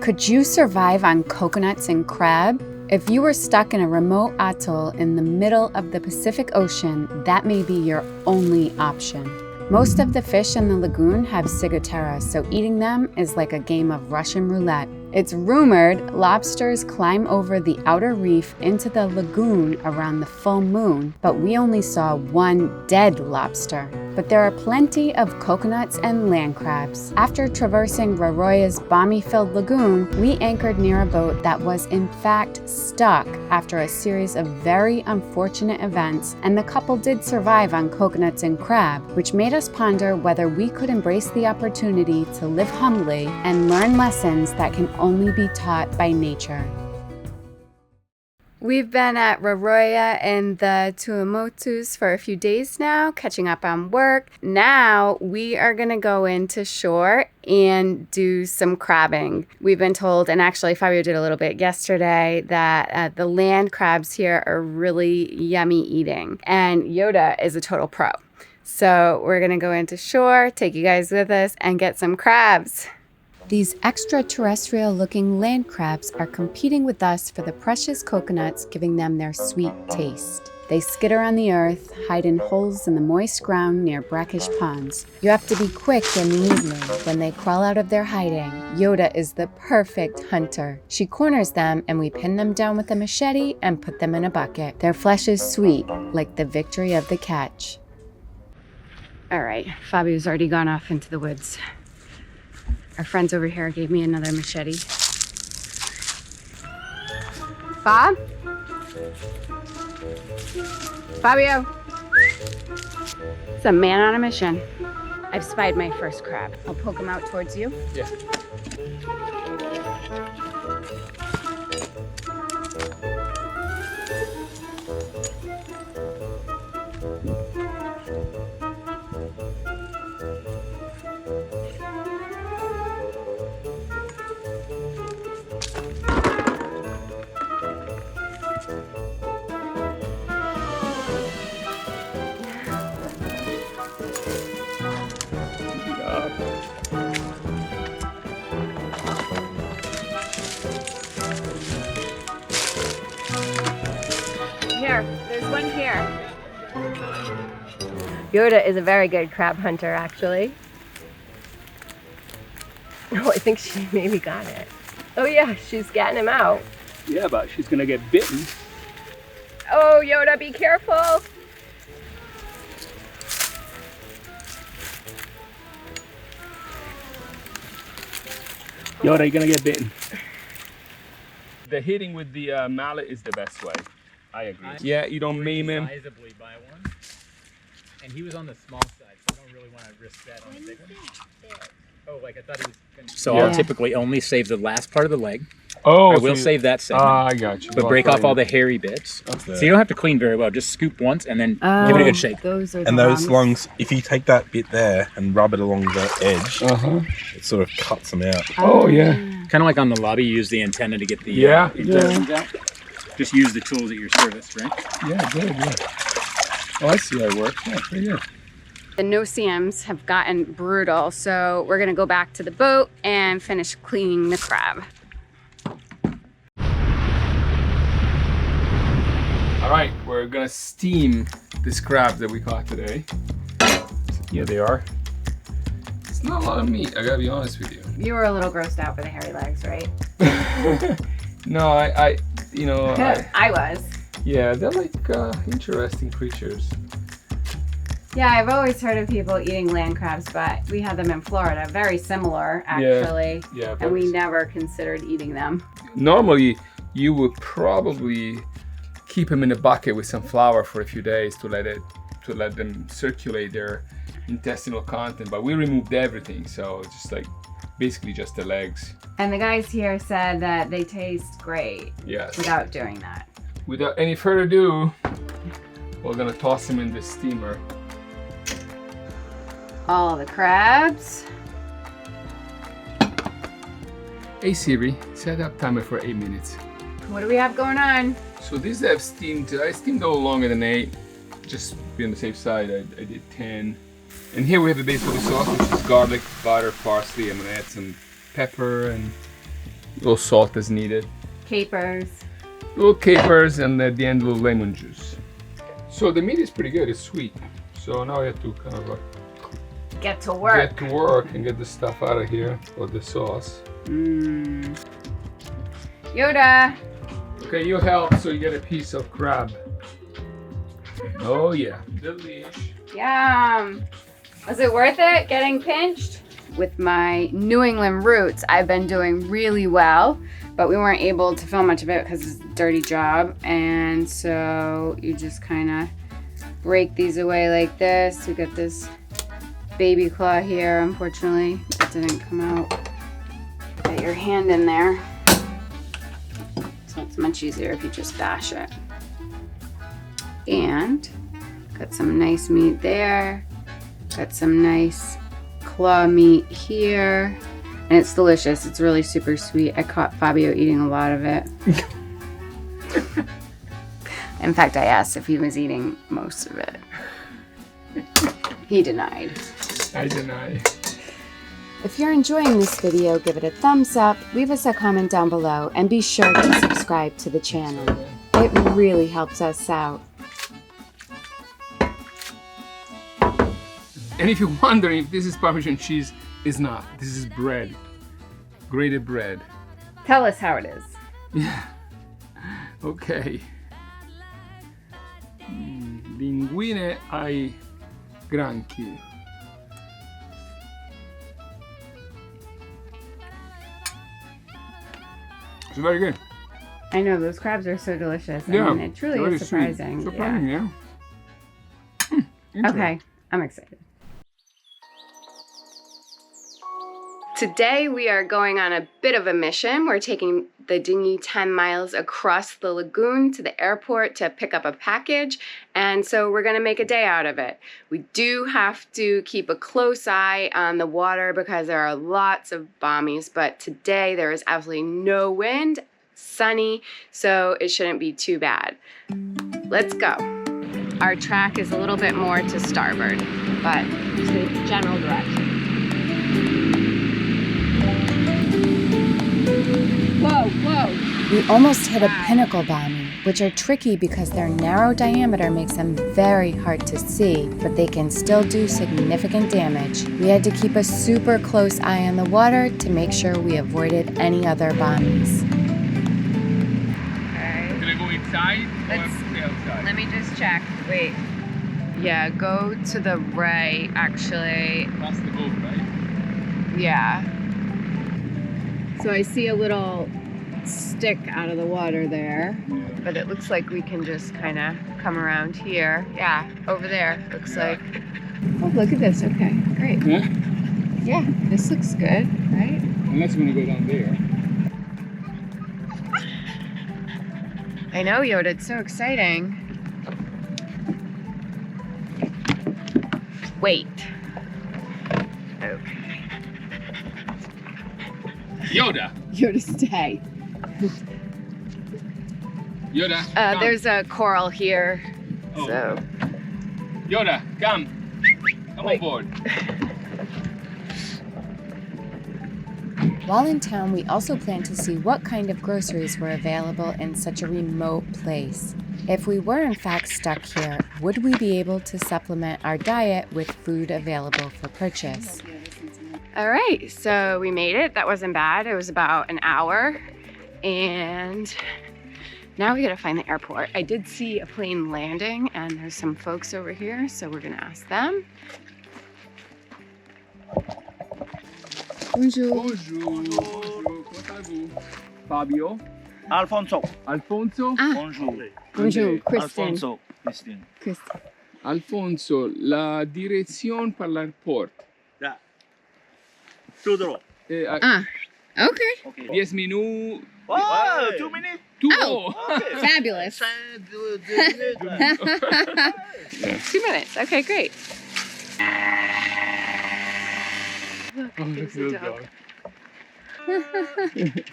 Could you survive on coconuts and crab? If you were stuck in a remote atoll in the middle of the Pacific Ocean, that may be your only option. Most of the fish in the lagoon have Ciguatera, so eating them is like a game of Russian roulette. It's rumored lobsters climb over the outer reef into the lagoon around the full moon, but we only saw one dead lobster. But there are plenty of coconuts and land crabs. After traversing Raroia's bommie-filled lagoon, we anchored near a boat that was in fact stuck after a series of very unfortunate events, and the couple did survive on coconuts and crab, which made us ponder whether we could embrace the opportunity to live humbly and learn lessons that can only be taught by nature. We've been at Raroia in the Tuamotus for a few days now, catching up on work. Now we are going to go into shore and do some crabbing. We've been told, and actually Fabio did a little bit yesterday, that the land crabs here are really yummy eating. And Yoda is a total pro. So we're going to go into shore, take you guys with us, and get some crabs. These extraterrestrial-looking land crabs are competing with us for the precious coconuts, giving them their sweet taste. They skitter on the earth, hide in holes in the moist ground near brackish ponds. You have to be quick in the evening when they crawl out of their hiding. Yoda is the perfect hunter. She corners them and we pin them down with a machete and put them in a bucket. Their flesh is sweet, like the victory of the catch. All right, Fabio's already gone off into the woods. Our friends over here gave me another machete. Bob? Fabio? It's a man on a mission. I've spied my first crab. I'll poke him out towards you. Yeah. Here, there's one here. Yoda is a very good crab hunter, actually. Oh, I think she maybe got it. Oh yeah, she's getting him out. Yeah, but she's gonna get bitten. Oh, Yoda, be careful. Yoda, you're gonna get bitten. The hitting with the mallet is the best way. I agree. Yeah, you don't maim him. Sizably by one, and he was on the small side, so I don't really want to risk that on the big one. Oh, like I thought he was going to. So I'll typically only save the last part of the leg. Oh, I will save that segment. I got you. But break off all the hairy bits. Okay. So you don't have to clean very well. Just scoop once and then give it a good shake. Those are And those lungs, if you take that bit there and rub it along the edge, it sort of cuts them out. Oh, yeah. Kind of like on the lobby, you use the antenna to get the intestines out. Just use the tools at your service, right? Yeah, good, yeah. Oh, I see how it works. Yeah, pretty good. The no-see-ums have gotten brutal, so we're gonna go back to the boat and finish cleaning the crab. All right, we're gonna steam this crab that we caught today. So here they are. It's not a lot of meat, I gotta be honest with you. You were a little grossed out by the hairy legs, right? No, I you know, I was. yeah, they're like interesting creatures. Yeah, I've always heard of people eating land crabs, but we had them in Florida. Very similar, actually. Yeah, and we never considered eating them. Normally, you would probably keep them in a bucket with some flour for a few days to let them circulate their intestinal content. But we removed everything, so it's just like basically just the legs. And the guys here said that they taste great. Yes. Without doing that. Without any further ado, we're gonna toss them in the steamer. All the crabs. Hey Siri, set up timer for 8 minutes. What do we have going on? So these have steamed, I steamed a little longer than 8. Just to be on the safe side, I did 10. And here we have the base for the sauce, which is garlic, butter, parsley. I'm gonna add some pepper and little salt as needed. Capers. Little capers, and at the end, little lemon juice. So the meat is pretty good. It's sweet. So now we have to kind of Get to work. get to work and get the stuff out of here for the sauce. Yoda. Okay, you help so you get a piece of crab. Oh yeah, delish. Yum. Was it worth it getting pinched? With my New England roots, I've been doing really well, but we weren't able to film much of it because it's a dirty job. And so you just kind of break these away like this. We got this baby claw here. Unfortunately, it didn't come out. Get your hand in there. So it's much easier if you just bash it. And got some nice meat there. Got some nice claw meat here. And it's delicious. It's really super sweet. I caught Fabio eating a lot of it. In fact, I asked if he was eating most of it. He denied. I deny. If you're enjoying this video, give it a thumbs up, leave us a comment down below, and be sure to subscribe to the channel. It really helps us out. And if you're wondering if this is Parmesan cheese, it's not. This is bread. Grated bread. Tell us how it is. Yeah. Okay. Linguine ai granchi. It's very good. I know, those crabs are so delicious. Yeah, I mean, it truly very is surprising. sweet. Surprising, yeah. Okay, I'm excited. Today we are going on a bit of a mission. We're taking the dinghy 10 miles across the lagoon to the airport to pick up a package, and so we're gonna make a day out of it. We do have to keep a close eye on the water because there are lots of bommies, but today there is absolutely no wind, sunny, so it shouldn't be too bad. Let's go. Our track is a little bit more to starboard, but it's the general direction. Whoa, whoa. We almost hit a pinnacle bommie, which are tricky because their narrow diameter makes them very hard to see, but they can still do significant damage. We had to keep a super close eye on the water to make sure we avoided any other bommies. Okay. Gonna go inside Let's- or stay outside? Let me just check. Wait. Yeah, go to the right, actually. That's the boat, right? Yeah. So I see a little stick out of the water there, but it looks like we can just kind of come around here. Yeah, over there, looks like. Oh, look at this. Okay, great. Yeah? Yeah, this looks good, right? Unless we're gonna go down there. I know, Yoda, it's so exciting. Wait. Okay. Yoda! Yoda, stay. Yoda, come. There's a coral here, Oh. so. Yoda, come. Come on board. While in town, we also planned to see what kind of groceries were available in such a remote place. If we were in fact stuck here, would we be able to supplement our diet with food available for purchase? All right, so we made it. That wasn't bad. It was about an hour. And now we gotta find the airport. I did see a plane landing and there's some folks over here, so we're gonna ask them. Bonjour. Bonjour. Bonjour. Comment allez-vous? Fabio. Alfonso. Alfonso. Ah, Bonjour. bonjour, Kristen. Alfonso. Christian. Kristen. Alfonso, la dirección para el aeropuerto. Da. To the road. Ah, okay. Okay. 10 minutos. Oh, 2 minutes. Oh. Okay. Fabulous. 2 minutes. Okay, great. Look, Oh, there's look a at dog. this dog.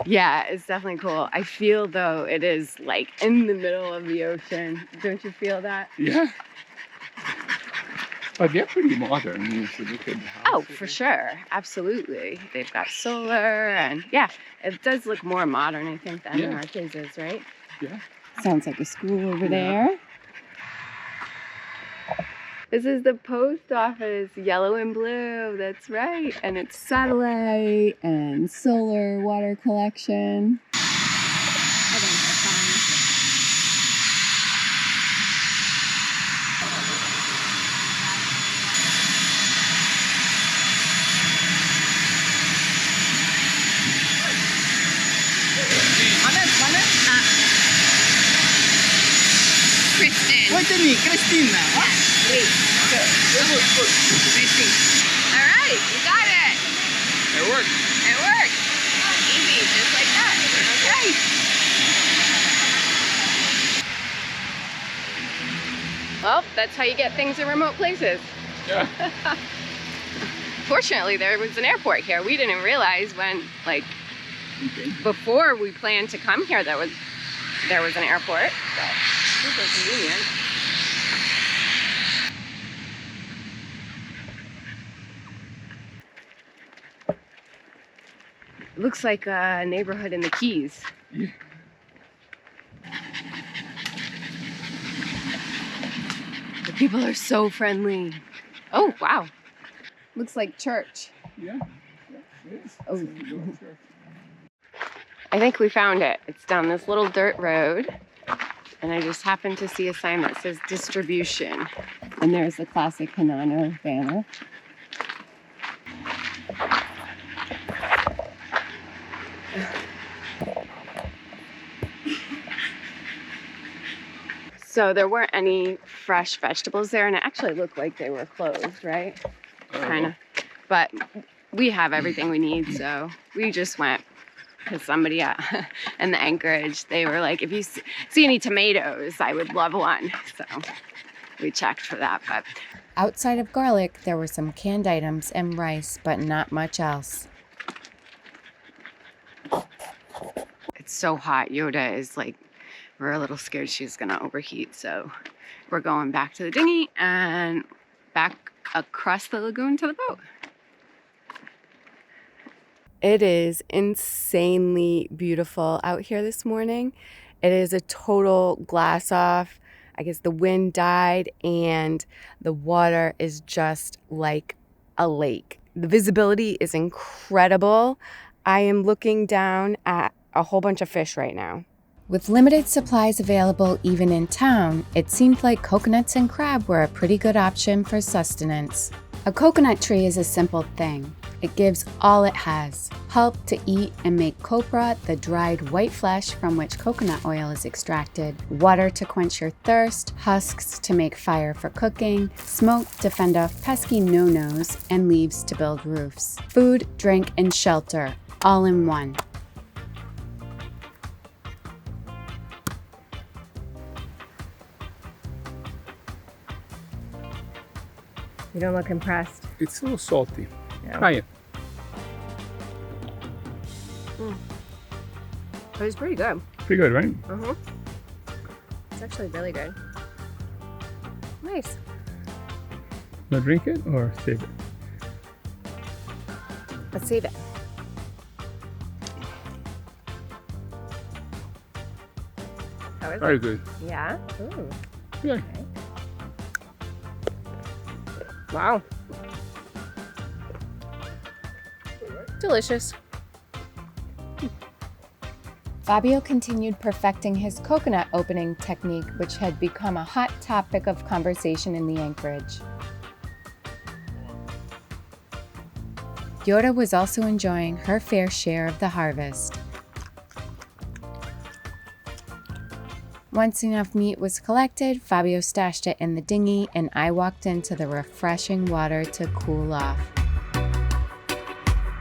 Yeah, it's definitely cool. I feel though it is like in the middle of the ocean. Don't you feel that? Yeah. But they're pretty modern. If you look at the Oh, houses. for sure. Absolutely. They've got solar and yeah, it does look more modern, I think, than Yeah. our places, right? Yeah. Sounds like a school over there. This is the post office, yellow and blue. That's right. And it's satellite and solar water collection. I think that's fine. Kristen. Wait, Christina. Wait. Kristen. All right, you got it. It worked. It worked. Easy, just like that. Okay. Well, that's how you get things in remote places. Yeah. Fortunately, there was an airport here. We didn't realize when, like, Okay. before we planned to come here, there was an airport. So, super convenient. Looks like a neighborhood in the Keys. Yeah. The people are so friendly. Oh, wow. Looks like church. Yeah. It is. Oh. Sure. I think we found it. It's down this little dirt road. And I just happened to see a sign that says distribution. And there's the classic Hanano banner. So there weren't any fresh vegetables there, and it actually looked like they were closed, right? Kind of. But we have everything we need, so we just went. Because somebody in the Anchorage, they were like, if you see any tomatoes, I would love one. So we checked for that. But Outside of garlic, there were some canned items and rice, but not much else. it's so hot. Yoda is like, we're a little scared she's going to overheat. So we're going back to the dinghy and back across the lagoon to the boat. It is insanely beautiful out here this morning. It is a total glass off. I guess the wind died and the water is just like a lake. The visibility is incredible. I am looking down at a whole bunch of fish right now. With limited supplies available even in town, it seemed like coconuts and crab were a pretty good option for sustenance. A coconut tree is a simple thing. It gives all it has: pulp to eat and make copra, the dried white flesh from which coconut oil is extracted, water to quench your thirst, husks to make fire for cooking, smoke to fend off pesky no-nos, and leaves to build roofs. Food, drink, and shelter, all in one. You don't look impressed. It's a little salty. Yeah. Try it. It was pretty good. Pretty good, right? Uh-huh. It's actually really good. Nice. Now drink it or save it? Let's save it. How is it? Very good. Yeah? Ooh. Yeah. Wow. Delicious. Fabio continued perfecting his coconut opening technique, which had become a hot topic of conversation in the Anchorage. Yoda was also enjoying her fair share of the harvest. Once enough meat was collected, Fabio stashed it in the dinghy, and I walked into the refreshing water to cool off.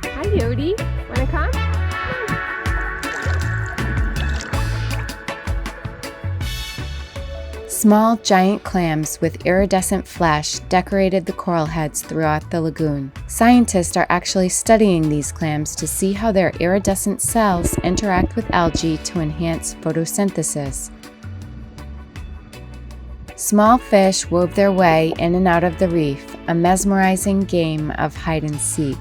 Hi, Yodi. Wanna come? Small, giant clams with iridescent flesh decorated the coral heads throughout the lagoon. Scientists are actually studying these clams to see how their iridescent cells interact with algae to enhance photosynthesis. Small fish wove their way in and out of the reef, a mesmerizing game of hide and seek.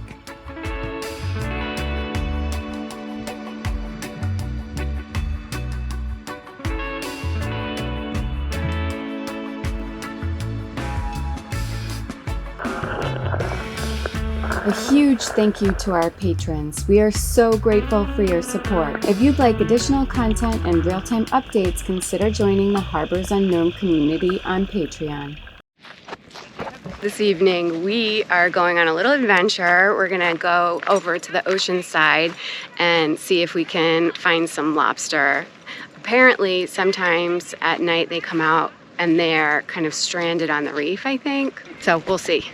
A huge thank you to our patrons. We are so grateful for your support. If you'd like additional content and real-time updates, consider joining the Harbors Unknown community on Patreon. This evening, we are going on a little adventure. We're gonna go over to the ocean side and see if we can find some lobster. Apparently, sometimes at night they come out and they're kind of stranded on the reef, I think. So we'll see.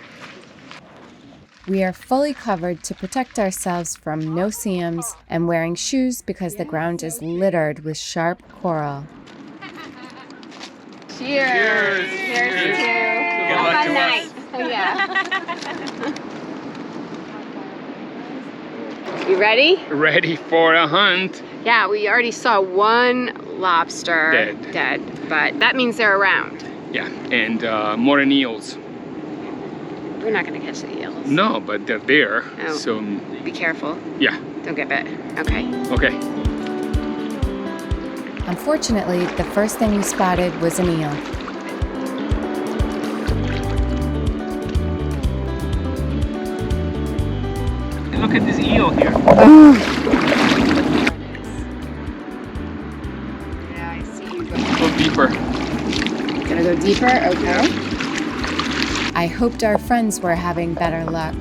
We are fully covered to protect ourselves from no-see-ums and wearing shoes because the ground is littered with sharp coral. Cheers! Cheers! Cheers to Cheers. you. Good Have luck a fun to night. us. Oh, yeah. You ready? Ready for a hunt. Yeah, we already saw one lobster dead, but that means they're around. Yeah, and more than eels. We're not gonna catch the eels. No, but they're there. Oh. So Be careful. yeah. Don't get bit. Okay. Okay. Unfortunately, the first thing we spotted was an eel. Look at this eel here. Yeah, I see you. Go deeper. Gonna go deeper? Okay. I hoped our friends were having better luck.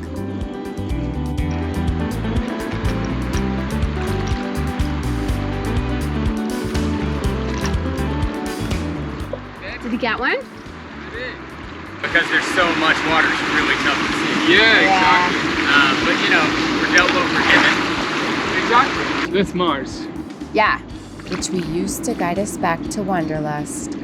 Did you get one? Because there's so much water, it's really tough to see. Yeah, exactly. But you know, we're dealt what we're given. Exactly. That's Mars. Yeah. Which we used to guide us back to Wanderlust.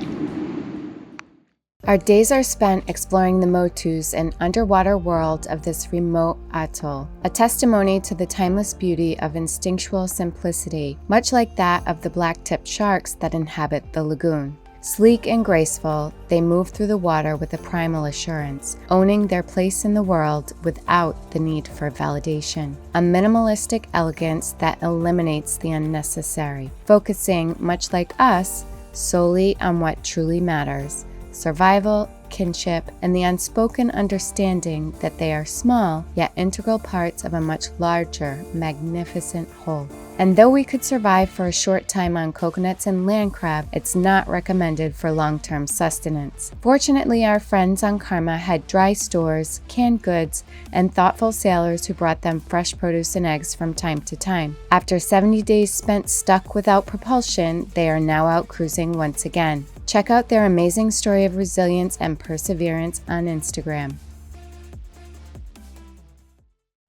Our days are spent exploring the motus and underwater world of this remote atoll, a testimony to the timeless beauty of instinctual simplicity, much like that of the black-tipped sharks that inhabit the lagoon. Sleek and graceful, they move through the water with a primal assurance, owning their place in the world without the need for validation. A minimalistic elegance that eliminates the unnecessary, focusing, much like us, solely on what truly matters: survival, kinship, and the unspoken understanding that they are small, yet integral parts of a much larger, magnificent whole. And though we could survive for a short time on coconuts and land crab, it's not recommended for long-term sustenance. Fortunately, our friends on Karma had dry stores, canned goods, and thoughtful sailors who brought them fresh produce and eggs from time to time. After 70 days spent stuck without propulsion, they are now out cruising once again. Check out their amazing story of resilience and perseverance on Instagram.